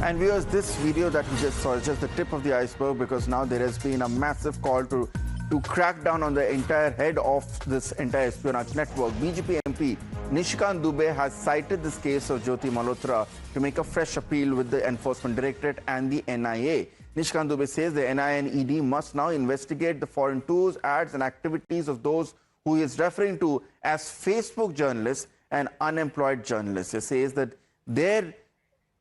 And viewers, this video that we just saw is just the tip of the iceberg, because now there has been a massive call to crack down on the entire head of this entire espionage network. BJP MP Nishikant Dubey has cited this case of Jyoti Malhotra to make a fresh appeal with the Enforcement Directorate and the NIA. Nishikant Dubey says the NIA and ED must now investigate the foreign tours, ads and activities of those who he is referring to as Facebook journalists and unemployed journalists. He says that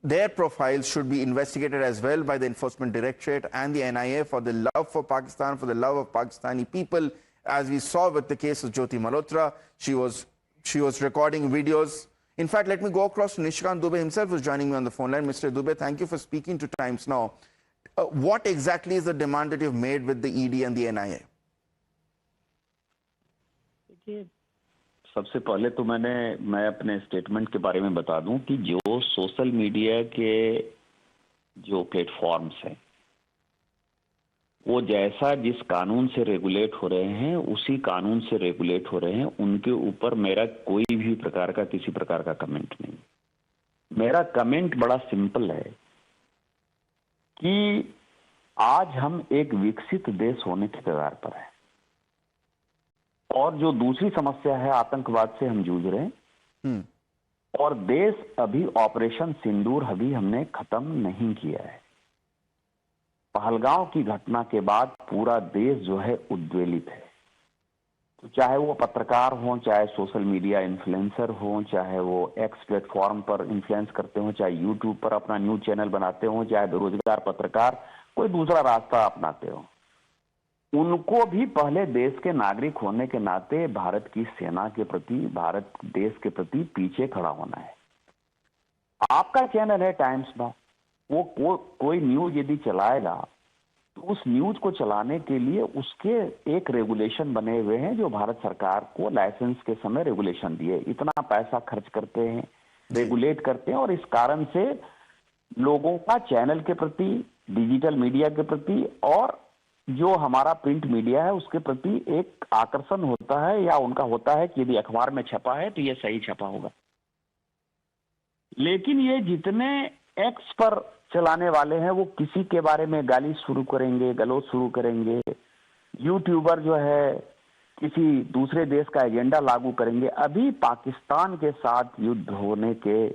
their profiles should be investigated as well by the Enforcement Directorate and the NIA for the love for Pakistan, for the love of Pakistani people. As we saw with the case of Jyoti Malhotra, she was recording videos. In fact, let me go across to Nishikant Dubey himself, who's joining me on the phone line. Mr. Dubey, thank you for speaking to Times Now. What exactly is the demand that you've made with the ED and the NIA? देखिए, सबसे पहले तो मैं अपने statement के बारे में बता दूं कि जो सोशल मीडिया के जो प्लेटफॉर्म्स हैं वो जैसा जिस कानून से रेगुलेट हो रहे हैं उसी कानून से रेगुलेट हो रहे हैं, उनके ऊपर मेरा कोई भी प्रकार का किसी प्रकार का कमेंट नहीं। मेरा कमेंट बड़ा सिंपल है कि आज हम एक विकसित देश होने के कगार पर हैं और जो दूसरी समस्या है आतंकवाद से हम जूझ रहे हैं और देश अभी ऑपरेशन सिंदूर अभी हमने खत्म नहीं किया है। पहलगांव की घटना के बाद पूरा देश जो है उद्वेलित है। तो चाहे वो पत्रकार हों, चाहे सोशल मीडिया इन्फ्लुएंसर हों, चाहे वो एक्स प्लेटफॉर्म पर इन्फ्लुएंस करते हों, चाहे यूट्यूब पर अपना न्यूज चैनल बनाते हों, चाहे बेरोजगार पत्रकार कोई दूसरा रास्ता अपनाते हों, उनको भी पहले देश के नागरिक होने के नाते भारत की सेना के प्रति, भारत देश के प्रति पीछे खड़ा होना है। आपका चैनल है टाइम्स नाउ, वो कोई न्यूज यदि चलाएगा तो उस न्यूज को चलाने के लिए उसके एक रेगुलेशन बने हुए हैं जो भारत सरकार को लाइसेंस के समय रेगुलेशन दिए। इतना पैसा खर्च करते हैं, रेगुलेट करते हैं और इस कारण से लोगों का चैनल के प्रति, डिजिटल मीडिया के प्रति और जो हमारा प्रिंट मीडिया है उसके प्रति एक आकर्षण होता है या उनका होता है कि यदि अखबार में छपा है तो ये सही छपा होगा। लेकिन ये जितने एक्स पर चलाने वाले हैं वो किसी के बारे में गाली शुरू करेंगे, गलौज शुरू करेंगे। यूट्यूबर जो है किसी दूसरे देश का एजेंडा लागू करेंगे। अभी पाकिस्तान के साथ युद्ध होने के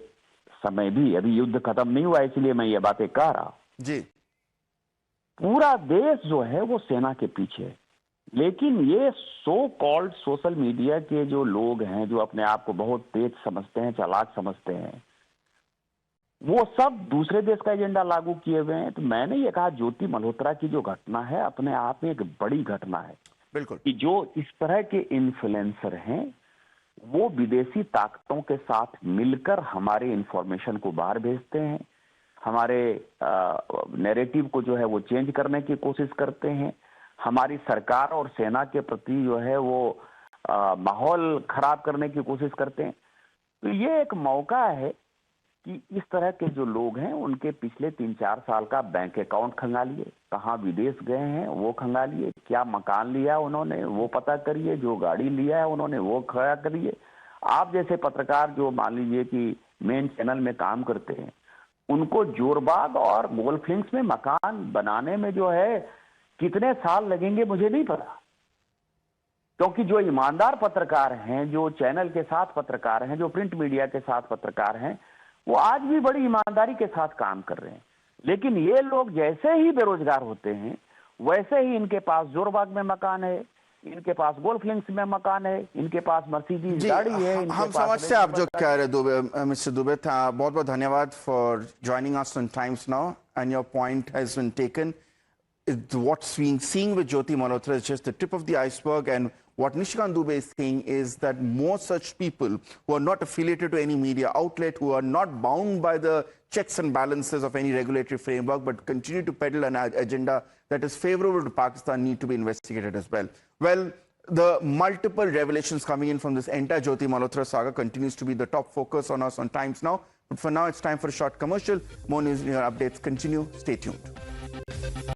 समय भी अभी युद्ध खत्म नहीं हुआ, इसलिए मैं ये बातें कह रहा जी। पूरा देश जो है वो सेना के पीछे है। लेकिन ये सो कॉल्ड सोशल मीडिया के जो लोग हैं जो अपने आप को बहुत तेज समझते हैं, चालाक समझते हैं, वो सब दूसरे देश का एजेंडा लागू किए हुए हैं। तो मैंने ये कहा ज्योति मल्होत्रा की जो घटना है अपने आप में एक बड़ी घटना है। बिल्कुल कि जो इस तरह के इन्फ्लुएंसर हैं वो विदेशी ताकतों के साथ मिलकर हमारे इंफॉर्मेशन को बाहर भेजते हैं, हमारे नैरेटिव को जो है वो चेंज करने की कोशिश करते हैं, हमारी सरकार और सेना के प्रति जो है वो माहौल खराब करने की कोशिश करते हैं। तो ये एक मौका है कि इस तरह के जो लोग हैं उनके पिछले 3-4 साल का बैंक अकाउंट खंगालिए, कहाँ विदेश गए हैं वो खंगालिए, क्या मकान लिया उन्होंने वो पता करिए, जो गाड़ी लिया है उन्होंने वो खड़ा करिए। आप जैसे पत्रकार जो मान लीजिए कि मेन चैनल में काम करते हैं उनको जोरबाग और गोल्फ लिंक्स में मकान बनाने में जो है कितने साल लगेंगे मुझे नहीं पता, क्योंकि जो ईमानदार पत्रकार हैं, जो चैनल के साथ पत्रकार हैं, जो प्रिंट मीडिया के साथ पत्रकार हैं, वो आज भी बड़ी ईमानदारी के साथ काम कर रहे हैं। लेकिन ये लोग जैसे ही बेरोजगार होते हैं वैसे ही इनके पास जोरबाग में मकान है, इनके पास गोल्फ लिंक्स में मकान है, इनके पास मर्सिडीज गाड़ी है। हम समझते हैं आप जो कह रहे दुबे, मिस्टर दुबे, बहुत बहुत धन्यवाद for joining us on Times Now and your point has been taken. What's being seen with Jyoti Malhotra is just the tip of the iceberg, and what Nishikant Dubey is saying is that more such people who are not affiliated to any media outlet, who are not bound by the checks and balances of any regulatory framework, but continue to peddle an agenda that is favorable to Pakistan, need to be investigated as well. Well, the multiple revelations coming in from this entire Jyoti Malhotra saga continues to be the top focus on us on Times Now. But for now, it's time for a short commercial. More news and updates continue. Stay tuned.